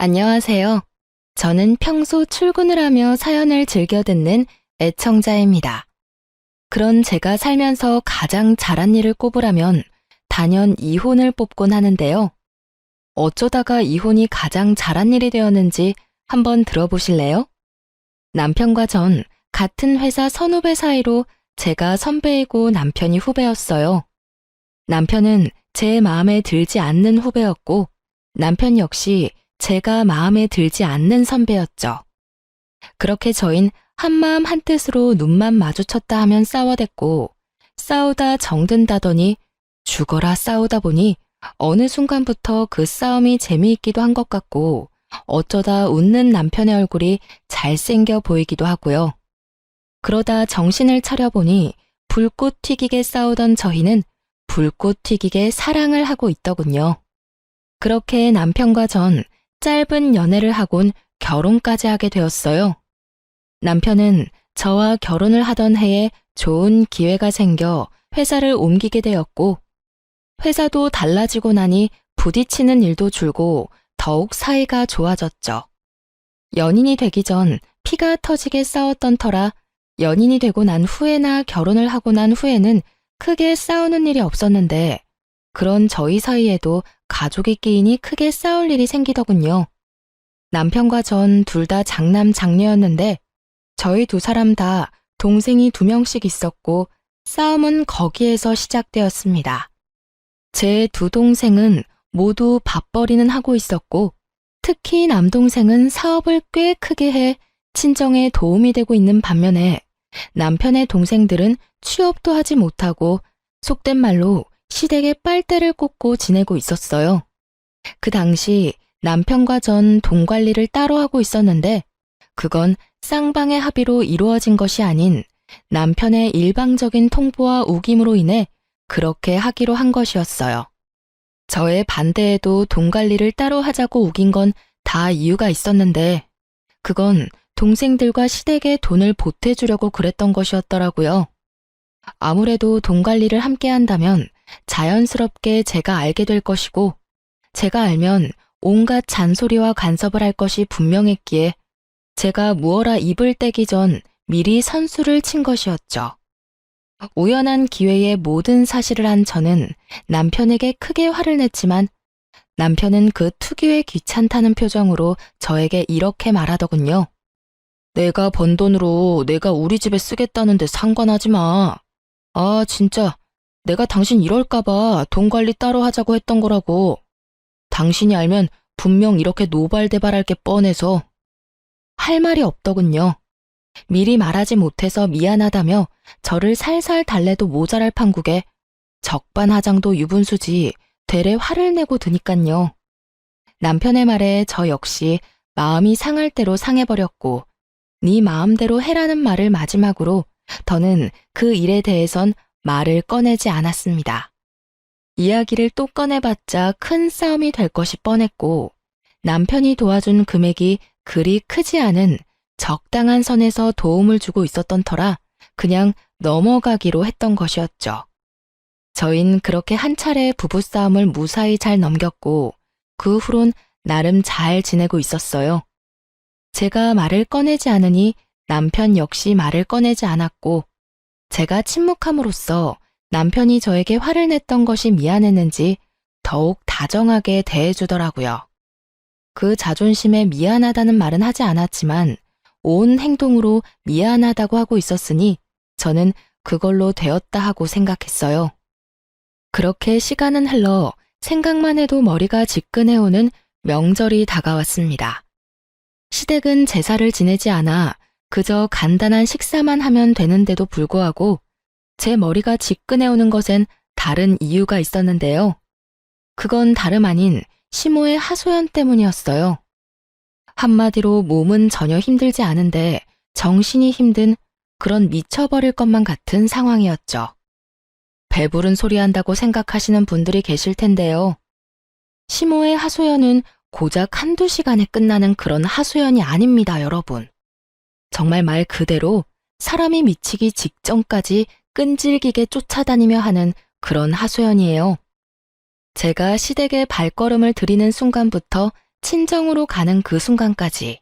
안녕하세요. 저는 평소 출근을 하며 사연을 즐겨 듣는 애청자입니다. 그런 제가 살면서 가장 잘한 일을 꼽으라면 단연 이혼을 뽑곤 하는데요. 어쩌다가 이혼이 가장 잘한 일이 되었는지 한번 들어보실래요? 남편과 전 같은 회사 선후배 사이로 제가 선배이고 남편이 후배였어요. 남편은 제 마음에 들지 않는 후배였고 남편 역시 제가 마음에 들지 않는 선배였죠. 그렇게 저흰 한마음 한뜻으로 눈만 마주쳤다 하면 싸워댔고 싸우다 정든다더니 죽어라 싸우다 보니 어느 순간부터 그 싸움이 재미있기도 한 것 같고 어쩌다 웃는 남편의 얼굴이 잘생겨 보이기도 하고요. 그러다 정신을 차려보니 불꽃 튀기게 싸우던 저희는 불꽃 튀기게 사랑을 하고 있더군요. 그렇게 남편과 전 짧은 연애를 하곤 결혼까지 하게 되었어요. 남편은 저와 결혼을 하던 해에 좋은 기회가 생겨 회사를 옮기게 되었고, 회사도 달라지고 나니 부딪히는 일도 줄고 더욱 사이가 좋아졌죠. 연인이 되기 전 피가 터지게 싸웠던 터라 연인이 되고 난 후에나 결혼을 하고 난 후에는 크게 싸우는 일이 없었는데, 그런 저희 사이에도 가족이 끼이니 크게 싸울 일이 생기더군요. 남편과 전 둘 다 장남 장녀였는데 저희 두 사람 다 동생이 2명씩 있었고 싸움은 거기에서 시작되었습니다. 제 두 동생은 모두 밥벌이는 하고 있었고 특히 남동생은 사업을 꽤 크게 해 친정에 도움이 되고 있는 반면에 남편의 동생들은 취업도 하지 못하고 속된 말로 시댁에 빨대를 꽂고 지내고 있었어요. 그 당시 남편과 전 돈 관리를 따로 하고 있었는데 그건 쌍방의 합의로 이루어진 것이 아닌 남편의 일방적인 통보와 우김으로 인해 그렇게 하기로 한 것이었어요. 저의 반대에도 돈 관리를 따로 하자고 우긴 건 다 이유가 있었는데 그건 동생들과 시댁에 돈을 보태주려고 그랬던 것이었더라고요. 아무래도 돈 관리를 함께 한다면 자연스럽게 제가 알게 될 것이고 제가 알면 온갖 잔소리와 간섭을 할 것이 분명했기에 제가 무어라 입을 떼기 전 미리 선수를 친 것이었죠. 우연한 기회에 모든 사실을 한 저는 남편에게 크게 화를 냈지만 남편은 그 특유의 귀찮다는 표정으로 저에게 이렇게 말하더군요. 내가 번 돈으로 내가 우리 집에 쓰겠다는데 상관하지 마. 아, 진짜 내가 당신 이럴까봐 돈 관리 따로 하자고 했던 거라고. 당신이 알면 분명 이렇게 노발대발할 게 뻔해서. 할 말이 없더군요. 미리 말하지 못해서 미안하다며 저를 살살 달래도 모자랄 판국에 적반하장도 유분수지 되레 화를 내고 드니깐요. 남편의 말에 저 역시 마음이 상할 대로 상해버렸고 네 마음대로 해라는 말을 마지막으로 더는 그 일에 대해선 말을 꺼내지 않았습니다. 이야기를 또 꺼내봤자 큰 싸움이 될 것이 뻔했고 남편이 도와준 금액이 그리 크지 않은 적당한 선에서 도움을 주고 있었던 터라 그냥 넘어가기로 했던 것이었죠. 저흰 그렇게 한 차례 부부싸움을 무사히 잘 넘겼고 그 후론 나름 잘 지내고 있었어요. 제가 말을 꺼내지 않으니 남편 역시 말을 꺼내지 않았고 제가 침묵함으로써 남편이 저에게 화를 냈던 것이 미안했는지 더욱 다정하게 대해주더라고요. 그 자존심에 미안하다는 말은 하지 않았지만 온 행동으로 미안하다고 하고 있었으니 저는 그걸로 되었다 하고 생각했어요. 그렇게 시간은 흘러 생각만 해도 머리가 지끈해오는 명절이 다가왔습니다. 시댁은 제사를 지내지 않아 그저 간단한 식사만 하면 되는데도 불구하고 제 머리가 지끈해오는 것엔 다른 이유가 있었는데요. 그건 다름 아닌 시모의 하소연 때문이었어요. 한마디로 몸은 전혀 힘들지 않은데 정신이 힘든 그런 미쳐버릴 것만 같은 상황이었죠. 배부른 소리 한다고 생각하시는 분들이 계실 텐데요. 시모의 하소연은 고작 한두 시간에 끝나는 그런 하소연이 아닙니다, 여러분. 정말 말 그대로 사람이 미치기 직전까지 끈질기게 쫓아다니며 하는 그런 하소연이에요. 제가 시댁에 발걸음을 들이는 순간부터 친정으로 가는 그 순간까지.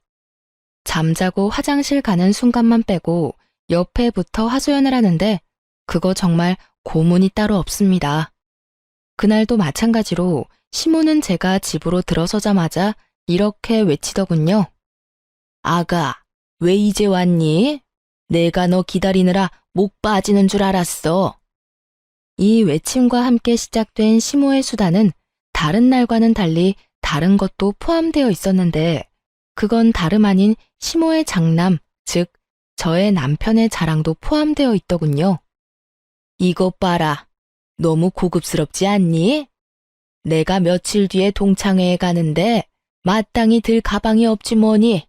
잠자고 화장실 가는 순간만 빼고 옆에부터 하소연을 하는데 그거 정말 고문이 따로 없습니다. 그날도 마찬가지로 시모는 제가 집으로 들어서자마자 이렇게 외치더군요. 아가, 왜 이제 왔니? 내가 너 기다리느라 목 빠지는 줄 알았어. 이 외침과 함께 시작된 시모의 수다는 다른 날과는 달리 다른 것도 포함되어 있었는데 그건 다름 아닌 시모의 장남, 즉 저의 남편의 자랑도 포함되어 있더군요. 이것 봐라. 너무 고급스럽지 않니? 내가 며칠 뒤에 동창회에 가는데 마땅히 들 가방이 없지 뭐니.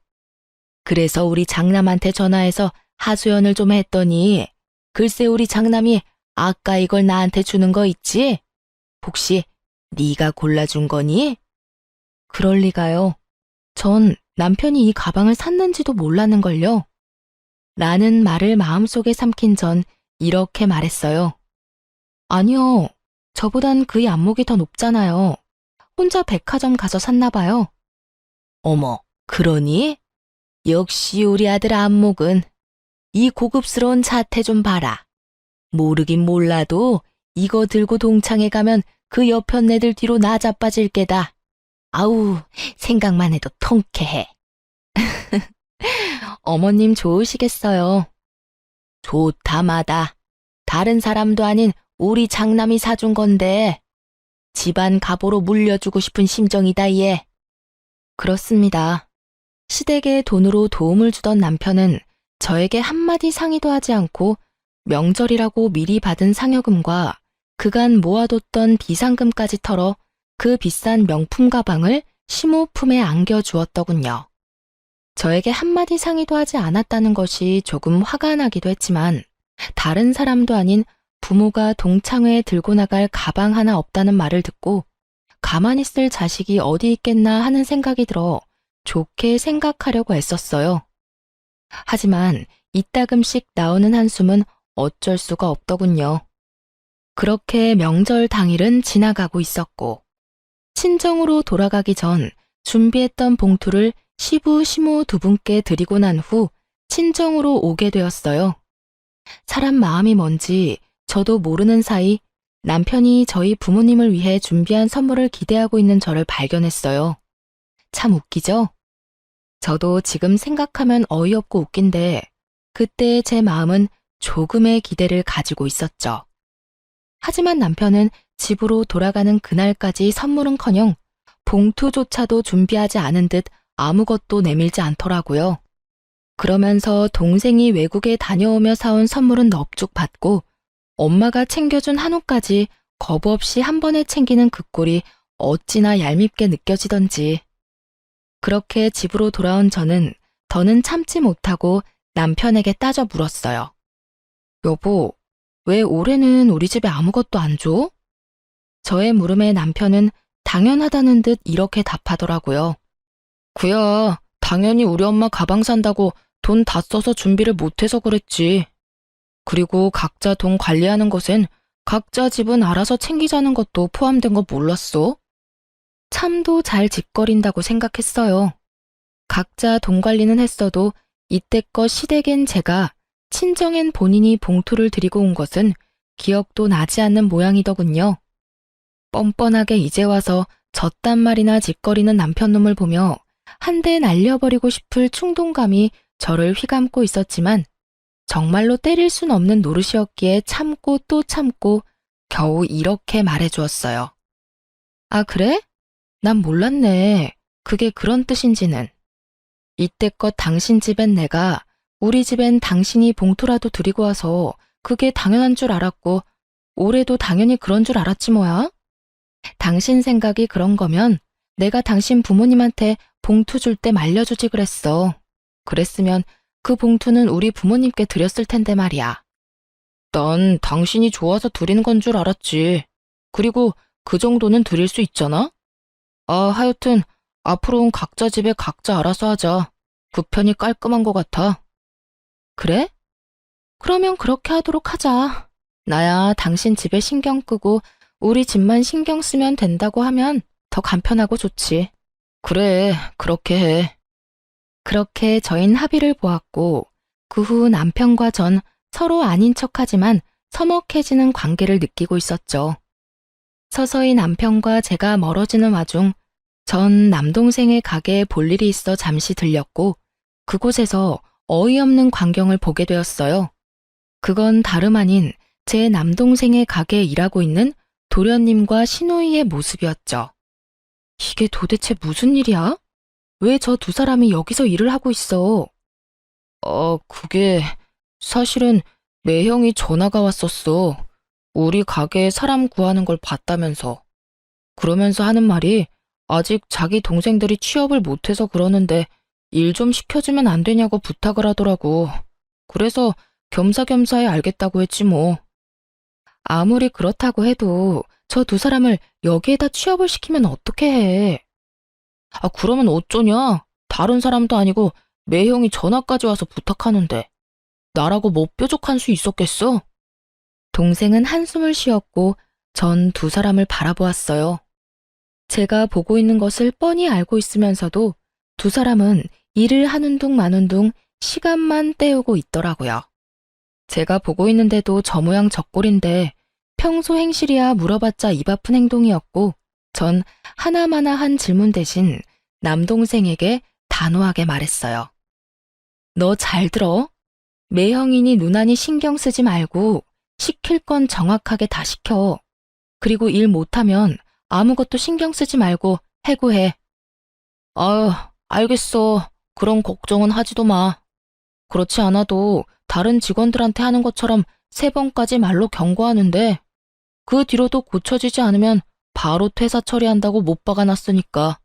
그래서 우리 장남한테 전화해서 하소연을 좀 했더니 글쎄 우리 장남이 아까 이걸 나한테 주는 거 있지? 혹시 네가 골라준 거니? 그럴 리가요. 전 남편이 이 가방을 샀는지도 몰랐는걸요. 라는 말을 마음속에 삼킨 전 이렇게 말했어요. 아니요. 저보단 그의 안목이 더 높잖아요. 혼자 백화점 가서 샀나 봐요. 어머, 그러니? 역시 우리 아들 안목은. 이 고급스러운 자태 좀 봐라. 모르긴 몰라도 이거 들고 동창회 가면 그 옆편 애들 뒤로 나 자빠질 게다. 아우, 생각만 해도 통쾌해. 어머님 좋으시겠어요. 좋다 마다. 다른 사람도 아닌 우리 장남이 사준 건데 집안 갑오로 물려주고 싶은 심정이다 얘. 그렇습니다. 시댁에 돈으로 도움을 주던 남편은 저에게 한마디 상의도 하지 않고 명절이라고 미리 받은 상여금과 그간 모아뒀던 비상금까지 털어 그 비싼 명품 가방을 시모 품에 안겨주었더군요. 저에게 한마디 상의도 하지 않았다는 것이 조금 화가 나기도 했지만 다른 사람도 아닌 부모가 동창회에 들고 나갈 가방 하나 없다는 말을 듣고 가만히 있을 자식이 어디 있겠나 하는 생각이 들어 좋게 생각하려고 애썼어요. 하지만 이따금씩 나오는 한숨은 어쩔 수가 없더군요. 그렇게 명절 당일은 지나가고 있었고 친정으로 돌아가기 전 준비했던 봉투를 시부, 시모 두 분께 드리고 난 후 친정으로 오게 되었어요. 사람 마음이 뭔지 저도 모르는 사이 남편이 저희 부모님을 위해 준비한 선물을 기대하고 있는 저를 발견했어요. 참 웃기죠? 저도 지금 생각하면 어이없고 웃긴데 그때 제 마음은 조금의 기대를 가지고 있었죠. 하지만 남편은 집으로 돌아가는 그날까지 선물은커녕 봉투조차도 준비하지 않은 듯 아무것도 내밀지 않더라고요. 그러면서 동생이 외국에 다녀오며 사온 선물은 넙죽 받고 엄마가 챙겨준 한우까지 거부 없이 한 번에 챙기는 그 꼴이 어찌나 얄밉게 느껴지던지. 그렇게 집으로 돌아온 저는 더는 참지 못하고 남편에게 따져 물었어요. 여보, 왜 올해는 우리 집에 아무것도 안 줘? 저의 물음에 남편은 당연하다는 듯 이렇게 답하더라고요. 그야, 당연히 우리 엄마 가방 산다고 돈 다 써서 준비를 못해서 그랬지. 그리고 각자 돈 관리하는 것엔 각자 집은 알아서 챙기자는 것도 포함된 거 몰랐어? 참도 잘 짓거린다고 생각했어요. 각자 돈 관리는 했어도 이때껏 시댁엔 제가 친정엔 본인이 봉투를 드리고 온 것은 기억도 나지 않는 모양이더군요. 뻔뻔하게 이제 와서 젖단 말이나 짓거리는 남편놈을 보며 한 대 날려버리고 싶을 충동감이 저를 휘감고 있었지만 정말로 때릴 순 없는 노릇이었기에 참고 또 참고 겨우 이렇게 말해주었어요. 아, 그래? 난 몰랐네. 그게 그런 뜻인지는. 이때껏 당신 집엔 내가, 우리 집엔 당신이 봉투라도 드리고 와서 그게 당연한 줄 알았고 올해도 당연히 그런 줄 알았지 뭐야. 당신 생각이 그런 거면 내가 당신 부모님한테 봉투 줄 때 말려주지 그랬어. 그랬으면 그 봉투는 우리 부모님께 드렸을 텐데 말이야. 난 당신이 좋아서 드리는 건 줄 알았지. 그리고 그 정도는 드릴 수 있잖아? 아, 하여튼 앞으로는 각자 집에 각자 알아서 하자. 그 편이 깔끔한 것 같아. 그래? 그러면 그렇게 하도록 하자. 나야 당신 집에 신경 끄고 우리 집만 신경 쓰면 된다고 하면 더 간편하고 좋지. 그래, 그렇게 해. 그렇게 저흰 합의를 보았고, 그 후 남편과 전 서로 아닌 척하지만 서먹해지는 관계를 느끼고 있었죠. 서서히 남편과 제가 멀어지는 와중, 전 남동생의 가게에 볼 일이 있어 잠시 들렸고, 그곳에서 어이없는 광경을 보게 되었어요. 그건 다름 아닌 제 남동생의 가게에 일하고 있는 도련님과 시누이의 모습이었죠. 이게 도대체 무슨 일이야? 왜 저 두 사람이 여기서 일을 하고 있어? 그게 사실은 매형이 전화가 왔었어. 우리 가게에 사람 구하는 걸 봤다면서. 그러면서 하는 말이 아직 자기 동생들이 취업을 못해서 그러는데 일 좀 시켜주면 안 되냐고 부탁을 하더라고. 그래서 겸사겸사에 알겠다고 했지 뭐. 아무리 그렇다고 해도 저 두 사람을 여기에다 취업을 시키면 어떻게 해? 그러면 어쩌냐? 다른 사람도 아니고 매형이 전화까지 와서 부탁하는데 나라고 뭐 뾰족한 수 있었겠어? 동생은 한숨을 쉬었고 전 두 사람을 바라보았어요. 제가 보고 있는 것을 뻔히 알고 있으면서도 두 사람은 일을 하는 둥 마는 둥 시간만 때우고 있더라고요. 제가 보고 있는데도 저 모양 저 꼴인데 평소 행실이야 물어봤자 입 아픈 행동이었고 전 하나마나한 질문 대신 남동생에게 단호하게 말했어요. 너 잘 들어? 매형이니 누나니 신경 쓰지 말고 시킬 건 정확하게 다 시켜. 그리고 일 못하면 아무것도 신경 쓰지 말고 해고해. 아유, 알겠어. 그런 걱정은 하지도 마. 그렇지 않아도 다른 직원들한테 하는 것처럼 3번까지 말로 경고하는데 그 뒤로도 고쳐지지 않으면 바로 퇴사 처리한다고 못 박아놨으니까.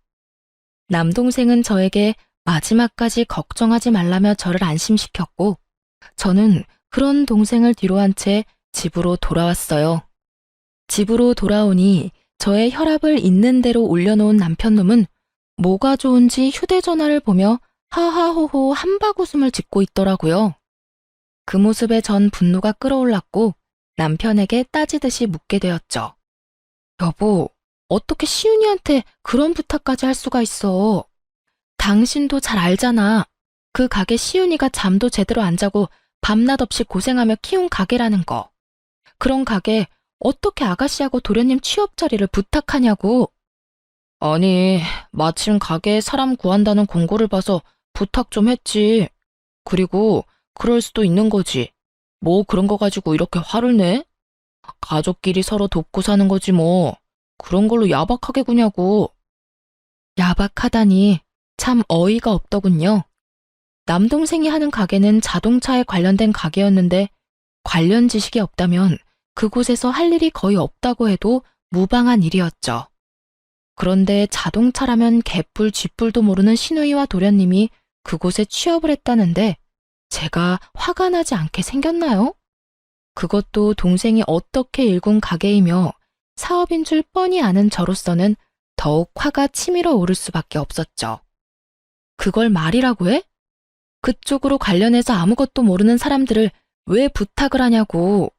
남동생은 저에게 마지막까지 걱정하지 말라며 저를 안심시켰고 저는 그런 동생을 뒤로한 채 집으로 돌아왔어요. 집으로 돌아오니 저의 혈압을 있는 대로 올려놓은 남편놈은 뭐가 좋은지 휴대전화를 보며 하하호호 한바구음을 짓고 있더라고요. 그 모습에 전 분노가 끌어올랐고 남편에게 따지듯이 묻게 되었죠. 여보, 어떻게 시윤이한테 그런 부탁까지 할 수가 있어? 당신도 잘 알잖아. 그 가게 시윤이가 잠도 제대로 안 자고 밤낮 없이 고생하며 키운 가게라는 거. 그런 가게 어떻게 아가씨하고 도련님 취업 자리를 부탁하냐고. 아니, 마침 가게에 사람 구한다는 공고를 봐서 부탁 좀 했지. 그리고 그럴 수도 있는 거지. 뭐 그런 거 가지고 이렇게 화를 내? 가족끼리 서로 돕고 사는 거지 뭐. 그런 걸로 야박하게 구냐고. 야박하다니 참 어이가 없더군요. 남동생이 하는 가게는 자동차에 관련된 가게였는데 관련 지식이 없다면 그곳에서 할 일이 거의 없다고 해도 무방한 일이었죠. 그런데 자동차라면 개뿔 쥐뿔도 모르는 시누이와 도련님이 그곳에 취업을 했다는데 제가 화가 나지 않게 생겼나요? 그것도 동생이 어떻게 일군 가게이며 사업인 줄 뻔히 아는 저로서는 더욱 화가 치밀어 오를 수밖에 없었죠. 그걸 말이라고 해? 그쪽으로 관련해서 아무것도 모르는 사람들을 왜 부탁을 하냐고.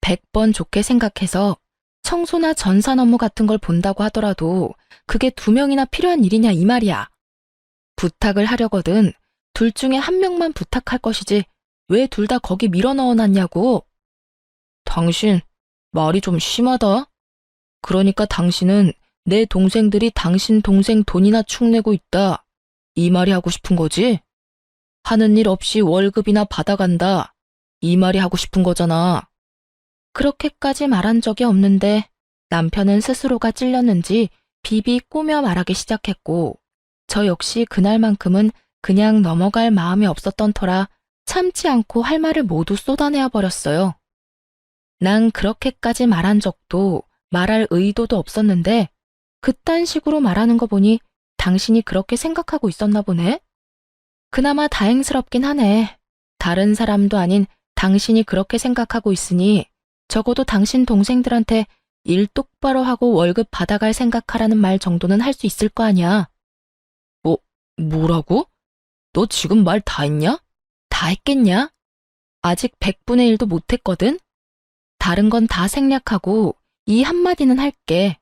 100번 좋게 생각해서 청소나 전산 업무 같은 걸 본다고 하더라도 그게 2명이나 필요한 일이냐 이 말이야. 부탁을 하려거든 둘 중에 한 명만 부탁할 것이지 왜 둘 다 거기 밀어 넣어놨냐고. 당신 말이 좀 심하다. 그러니까 당신은 내 동생들이 당신 동생 돈이나 축내고 있다. 이 말이 하고 싶은 거지? 하는 일 없이 월급이나 받아간다. 이 말이 하고 싶은 거잖아. 그렇게까지 말한 적이 없는데 남편은 스스로가 찔렸는지 비비 꼬며 말하기 시작했고 저 역시 그날만큼은 그냥 넘어갈 마음이 없었던 터라 참지 않고 할 말을 모두 쏟아내어 버렸어요. 난 그렇게까지 말한 적도 말할 의도도 없었는데 그딴 식으로 말하는 거 보니 당신이 그렇게 생각하고 있었나 보네. 그나마 다행스럽긴 하네. 다른 사람도 아닌 당신이 그렇게 생각하고 있으니 적어도 당신 동생들한테 일 똑바로 하고 월급 받아갈 생각하라는 말 정도는 할 수 있을 거 아니야. 뭐라고? 너 지금 말 다 했냐? 다 했겠냐? 아직 100분의 1도 못했거든? 다른 건 다 생략하고 이 한마디는 할게.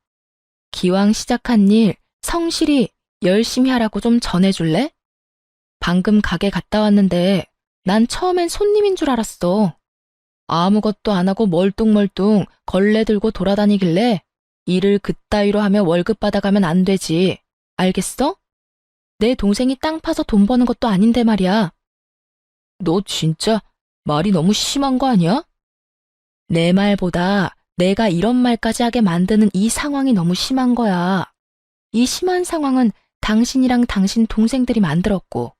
기왕 시작한 일 성실히 열심히 하라고 좀 전해줄래? 방금 가게 갔다 왔는데 난 처음엔 손님인 줄 알았어. 아무것도 안 하고 멀뚱멀뚱 걸레 들고 돌아다니길래 일을 그따위로 하며 월급 받아가면 안 되지. 알겠어? 내 동생이 땅 파서 돈 버는 것도 아닌데 말이야. 너 진짜 말이 너무 심한 거 아니야? 내 말보다 내가 이런 말까지 하게 만드는 이 상황이 너무 심한 거야. 이 심한 상황은 당신이랑 당신 동생들이 만들었고.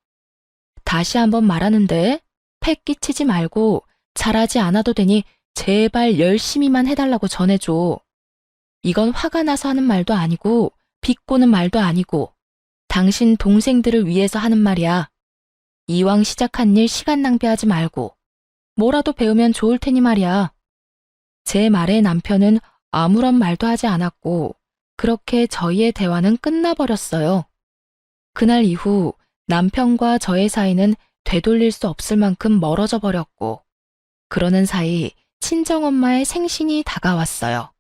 다시 한번 말하는데 패 끼치지 말고 잘하지 않아도 되니 제발 열심히만 해달라고 전해줘. 이건 화가 나서 하는 말도 아니고 비꼬는 말도 아니고 당신 동생들을 위해서 하는 말이야. 이왕 시작한 일 시간 낭비하지 말고 뭐라도 배우면 좋을 테니 말이야. 제 말에 남편은 아무런 말도 하지 않았고 그렇게 저희의 대화는 끝나버렸어요. 그날 이후 남편과 저의 사이는 되돌릴 수 없을 만큼 멀어져 버렸고 그러는 사이 친정엄마의 생신이 다가왔어요.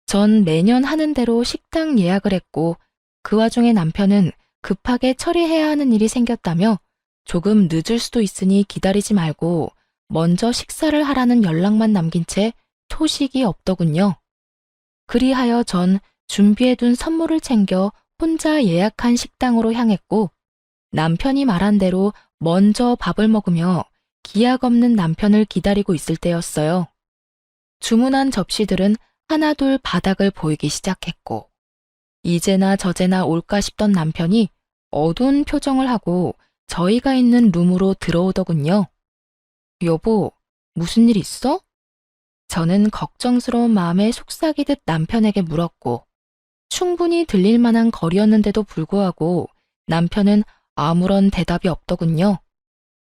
전 매년 하는 대로 식당 예약을 했고 그 와중에 남편은 급하게 처리해야 하는 일이 생겼다며 조금 늦을 수도 있으니 기다리지 말고 먼저 식사를 하라는 연락만 남긴 채 소식이 없더군요. 그리하여 전 준비해둔 선물을 챙겨 혼자 예약한 식당으로 향했고 남편이 말한 대로 먼저 밥을 먹으며 기약 없는 남편을 기다리고 있을 때였어요. 주문한 접시들은 하나둘 바닥을 보이기 시작했고 이제나 저제나 올까 싶던 남편이 어두운 표정을 하고 저희가 있는 룸으로 들어오더군요. 여보, 무슨 일 있어? 저는 걱정스러운 마음에 속삭이듯 남편에게 물었고 충분히 들릴 만한 거리였는데도 불구하고 남편은 아무런 대답이 없더군요.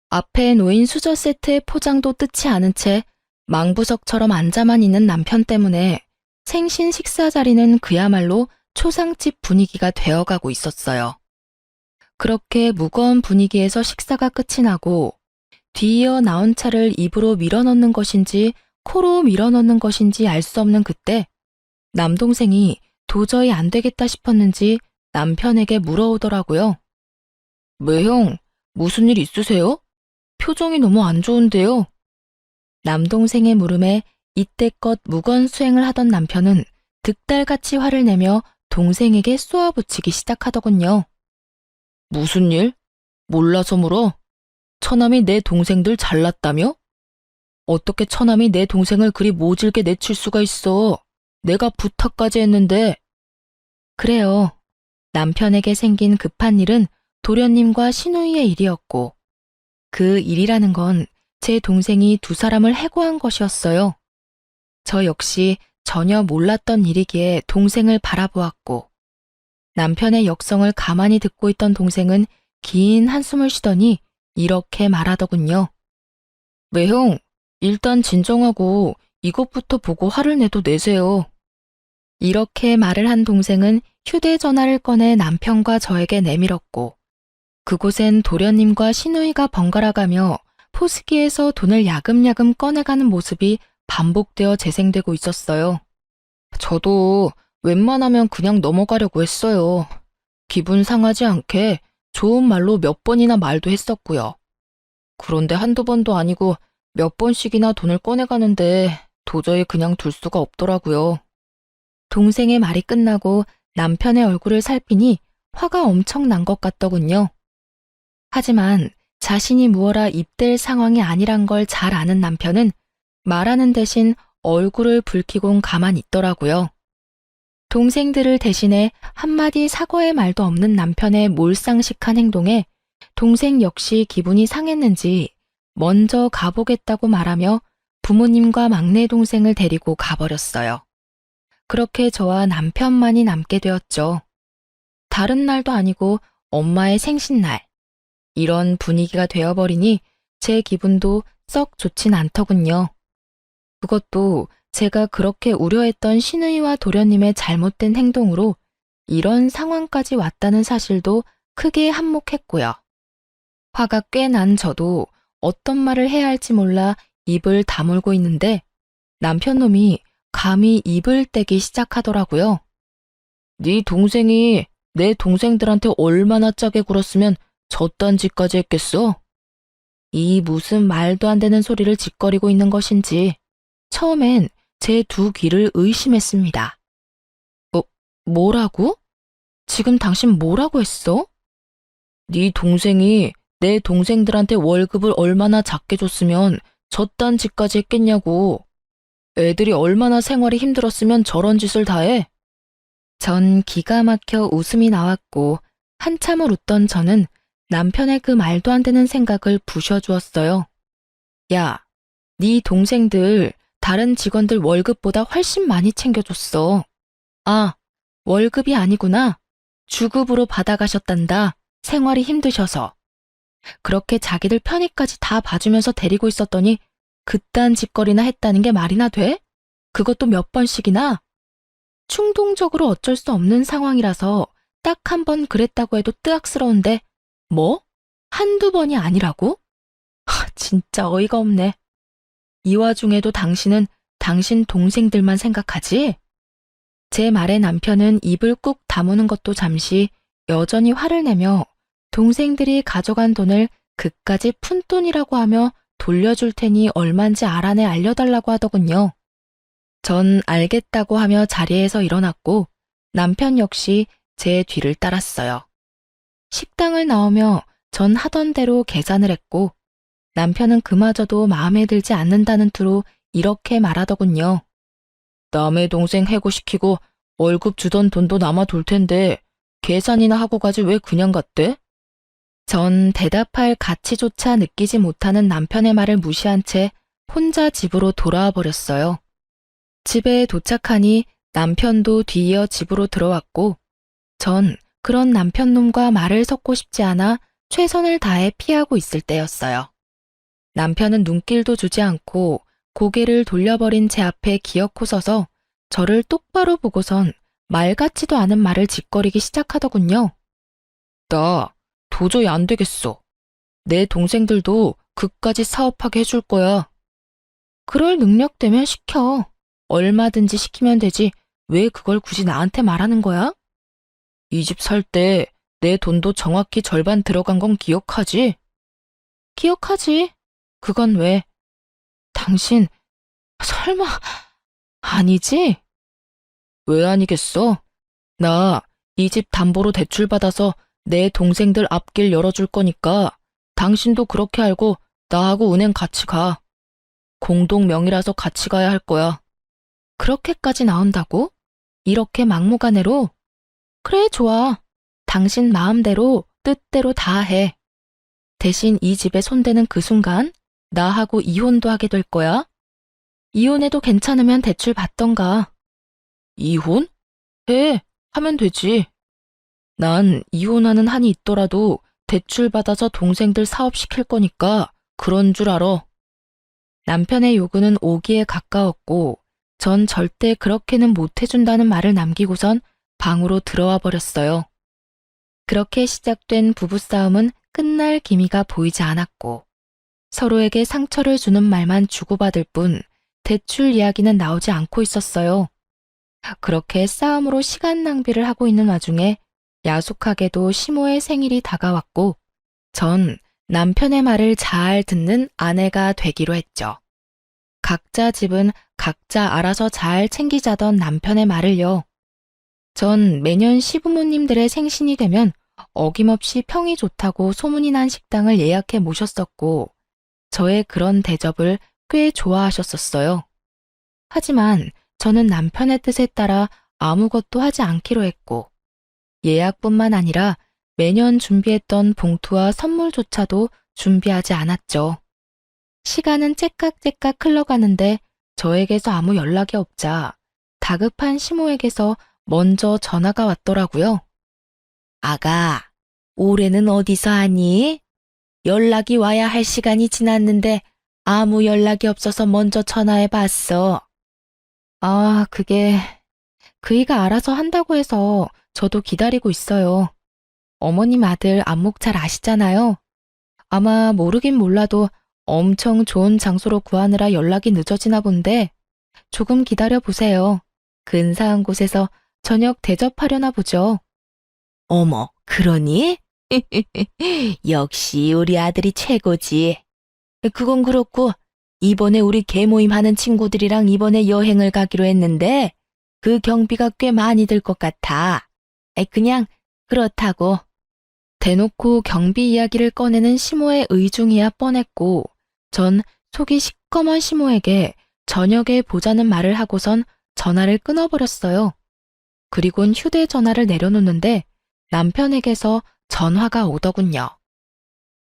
앞에 놓인 수저 세트의 포장도 뜯지 않은 채 망부석처럼 앉아만 있는 남편 때문에 생신 식사 자리는 그야말로 초상집 분위기가 되어가고 있었어요. 그렇게 무거운 분위기에서 식사가 끝이 나고 뒤이어 나온 차를 입으로 밀어넣는 것인지 코로 밀어넣는 것인지 알 수 없는 그때 남동생이 도저히 안 되겠다 싶었는지 남편에게 물어오더라고요. 형, 무슨 일 있으세요? 표정이 너무 안 좋은데요. 남동생의 물음에 이때껏 무건수행을 하던 남편은 득달같이 화를 내며 동생에게 쏘아붙이기 시작하더군요. 무슨 일? 몰라서 물어? 처남이 내 동생들 잘났다며? 어떻게 처남이 내 동생을 그리 모질게 내칠 수가 있어? 내가 부탁까지 했는데. 그래요. 남편에게 생긴 급한 일은 도련님과 시누이의 일이었고 그 일이라는 건 제 동생이 두 사람을 해고한 것이었어요. 저 역시 전혀 몰랐던 일이기에 동생을 바라보았고 남편의 역성을 가만히 듣고 있던 동생은 긴 한숨을 쉬더니 이렇게 말하더군요. 형, 일단 진정하고 이것부터 보고 화를 내도 내세요. 이렇게 말을 한 동생은 휴대전화를 꺼내 남편과 저에게 내밀었고 그곳엔 도련님과 시누이가 번갈아가며 포스기에서 돈을 야금야금 꺼내가는 모습이 반복되어 재생되고 있었어요. 저도 웬만하면 그냥 넘어가려고 했어요. 기분 상하지 않게 좋은 말로 몇 번이나 말도 했었고요. 그런데 한두 번도 아니고 몇 번씩이나 돈을 꺼내가는데 도저히 그냥 둘 수가 없더라고요. 동생의 말이 끝나고 남편의 얼굴을 살피니 화가 엄청 난 것 같더군요. 하지만 자신이 무어라 입댈 상황이 아니란 걸 잘 아는 남편은 말하는 대신 얼굴을 붉히곤 가만히 있더라고요. 동생들을 대신해 한마디 사과의 말도 없는 남편의 몰상식한 행동에 동생 역시 기분이 상했는지 먼저 가보겠다고 말하며 부모님과 막내 동생을 데리고 가버렸어요. 그렇게 저와 남편만이 남게 되었죠. 다른 날도 아니고 엄마의 생신날. 이런 분위기가 되어버리니 제 기분도 썩 좋진 않더군요. 그것도 제가 그렇게 우려했던 시누이와 도련님의 잘못된 행동으로 이런 상황까지 왔다는 사실도 크게 한몫했고요. 화가 꽤 난 저도 어떤 말을 해야 할지 몰라 입을 다물고 있는데 남편놈이 감히 입을 떼기 시작하더라고요. 네 동생이 내 동생들한테 얼마나 짜게 굴었으면 저딴 짓까지 했겠어? 이 무슨 말도 안 되는 소리를 짓거리고 있는 것인지 처음엔 제 두 귀를 의심했습니다. 뭐라고? 지금 당신 뭐라고 했어? 네 동생이 내 동생들한테 월급을 얼마나 작게 줬으면 저딴 짓까지 했겠냐고. 애들이 얼마나 생활이 힘들었으면 저런 짓을 다 해? 전 기가 막혀 웃음이 나왔고 한참을 웃던 저는 남편의 그 말도 안 되는 생각을 부셔주었어요. 야, 네 동생들 다른 직원들 월급보다 훨씬 많이 챙겨줬어. 아, 월급이 아니구나. 주급으로 받아가셨단다. 생활이 힘드셔서. 그렇게 자기들 편의까지 다 봐주면서 데리고 있었더니 그딴 짓거리나 했다는 게 말이나 돼? 그것도 몇 번씩이나? 충동적으로 어쩔 수 없는 상황이라서 딱 한 번 그랬다고 해도 뜨악스러운데 뭐? 한두 번이 아니라고? 진짜 어이가 없네. 이 와중에도 당신은 당신 동생들만 생각하지? 제 말에 남편은 입을 꾹 다무는 것도 잠시 여전히 화를 내며 동생들이 가져간 돈을 그까지 푼돈이라고 하며 돌려줄 테니 얼만지 알아내 알려달라고 하더군요. 전 알겠다고 하며 자리에서 일어났고 남편 역시 제 뒤를 따랐어요. 식당을 나오며 전 하던 대로 계산을 했고 남편은 그마저도 마음에 들지 않는다는 투로 이렇게 말하더군요. 남의 동생 해고시키고 월급 주던 돈도 남아 돌 텐데 계산이나 하고 가지 왜 그냥 갔대? 전 대답할 가치조차 느끼지 못하는 남편의 말을 무시한 채 혼자 집으로 돌아와 버렸어요. 집에 도착하니 남편도 뒤이어 집으로 들어왔고 전 그런 남편놈과 말을 섞고 싶지 않아 최선을 다해 피하고 있을 때였어요. 남편은 눈길도 주지 않고 고개를 돌려버린 제 앞에 기어코 서서 저를 똑바로 보고선 말 같지도 않은 말을 짓거리기 시작하더군요. 나 도저히 안 되겠어. 내 동생들도 그까지 사업하게 해줄 거야. 그럴 능력 되면 시켜. 얼마든지 시키면 되지. 왜 그걸 굳이 나한테 말하는 거야? 이 집 살 때 내 돈도 정확히 절반 들어간 건 기억하지? 기억하지. 그건 왜? 당신 설마 아니지? 왜 아니겠어? 나 이 집 담보로 대출 받아서 내 동생들 앞길 열어줄 거니까 당신도 그렇게 알고 나하고 은행 같이 가. 공동 명의라서 같이 가야 할 거야. 그렇게까지 나온다고? 이렇게 막무가내로? 그래, 좋아. 당신 마음대로 뜻대로 다 해. 대신 이 집에 손대는 그 순간 나하고 이혼도 하게 될 거야. 이혼해도 괜찮으면 대출 받던가. 이혼? 해. 하면 되지. 난 이혼하는 한이 있더라도 대출 받아서 동생들 사업시킬 거니까 그런 줄 알아. 남편의 요구는 오기에 가까웠고 전 절대 그렇게는 못 해준다는 말을 남기고선 방으로 들어와 버렸어요. 그렇게 시작된 부부싸움은 끝날 기미가 보이지 않았고 서로에게 상처를 주는 말만 주고받을 뿐 대출 이야기는 나오지 않고 있었어요. 그렇게 싸움으로 시간 낭비를 하고 있는 와중에 야속하게도 시모의 생일이 다가왔고 전 남편의 말을 잘 듣는 아내가 되기로 했죠. 각자 집은 각자 알아서 잘 챙기자던 남편의 말을요. 전 매년 시부모님들의 생신이 되면 어김없이 평이 좋다고 소문이 난 식당을 예약해 모셨었고 저의 그런 대접을 꽤 좋아하셨었어요. 하지만 저는 남편의 뜻에 따라 아무것도 하지 않기로 했고 예약뿐만 아니라 매년 준비했던 봉투와 선물조차도 준비하지 않았죠. 시간은 째깍째깍 흘러가는데 저에게서 아무 연락이 없자 다급한 시모에게서 먼저 전화가 왔더라고요. 아가, 올해는 어디서 하니? 연락이 와야 할 시간이 지났는데 아무 연락이 없어서 먼저 전화해 봤어. 아, 그게 그이가 알아서 한다고 해서 저도 기다리고 있어요. 어머님 아들 안목 잘 아시잖아요. 아마 모르긴 몰라도 엄청 좋은 장소로 구하느라 연락이 늦어지나 본데 조금 기다려 보세요. 근사한 곳에서 저녁 대접하려나 보죠. 어머, 그러니? 역시 우리 아들이 최고지. 그건 그렇고, 이번에 우리 개모임 하는 친구들이랑 이번에 여행을 가기로 했는데, 그 경비가 꽤 많이 들 것 같아. 그냥 그렇다고. 대놓고 경비 이야기를 꺼내는 시모의 의중이야 뻔했고, 전 속이 시꺼먼 시모에게 저녁에 보자는 말을 하고선 전화를 끊어버렸어요. 그리곤 휴대전화를 내려놓는데 남편에게서 전화가 오더군요.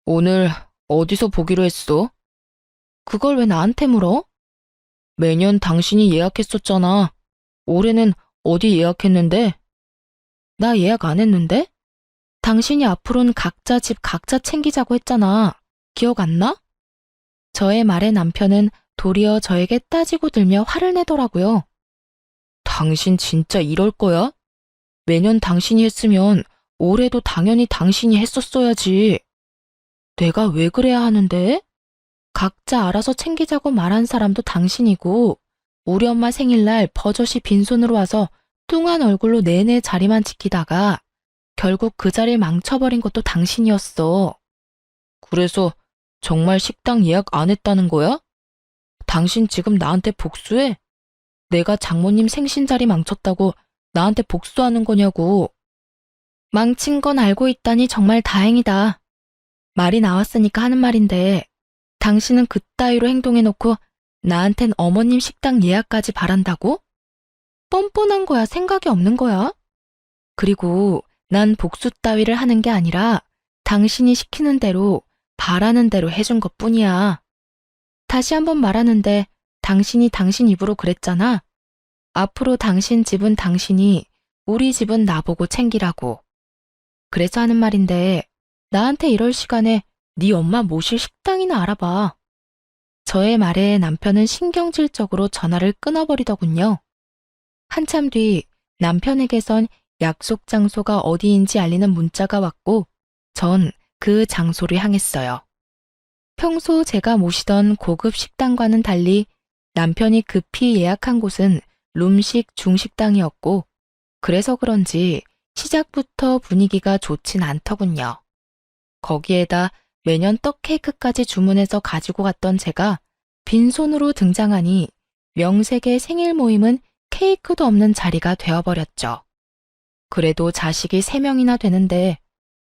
오늘 어디서 보기로 했어? 그걸 왜 나한테 물어? 매년 당신이 예약했었잖아. 올해는 어디 예약했는데? 나 예약 안 했는데? 당신이 앞으로는 각자 집 각자 챙기자고 했잖아. 기억 안 나? 저의 말에 남편은 도리어 저에게 따지고 들며 화를 내더라고요. 당신 진짜 이럴 거야? 매년 당신이 했으면 올해도 당연히 당신이 했었어야지. 내가 왜 그래야 하는데? 각자 알아서 챙기자고 말한 사람도 당신이고, 우리 엄마 생일날 버젓이 빈손으로 와서 뚱한 얼굴로 내내 자리만 지키다가 결국 그 자리를 망쳐버린 것도 당신이었어. 그래서 정말 식당 예약 안 했다는 거야? 당신 지금 나한테 복수해? 내가 장모님 생신 자리 망쳤다고 나한테 복수하는 거냐고. 망친 건 알고 있다니 정말 다행이다. 말이 나왔으니까 하는 말인데, 당신은 그따위로 행동해놓고 나한텐 어머님 식당 예약까지 바란다고? 뻔뻔한 거야, 생각이 없는 거야? 그리고 난 복수 따위를 하는 게 아니라 당신이 시키는 대로, 바라는 대로 해준 것뿐이야. 다시 한번 말하는데 당신이 당신 입으로 그랬잖아. 앞으로 당신 집은 당신이, 우리 집은 나보고 챙기라고. 그래서 하는 말인데 나한테 이럴 시간에 네 엄마 모실 식당이나 알아봐. 저의 말에 남편은 신경질적으로 전화를 끊어버리더군요. 한참 뒤 남편에게선 약속 장소가 어디인지 알리는 문자가 왔고 전 그 장소를 향했어요. 평소 제가 모시던 고급 식당과는 달리 남편이 급히 예약한 곳은 룸식 중식당이었고 그래서 그런지 시작부터 분위기가 좋진 않더군요. 거기에다 매년 떡 케이크까지 주문해서 가지고 갔던 제가 빈손으로 등장하니 명색의 생일 모임은 케이크도 없는 자리가 되어버렸죠. 그래도 자식이 3명이나 되는데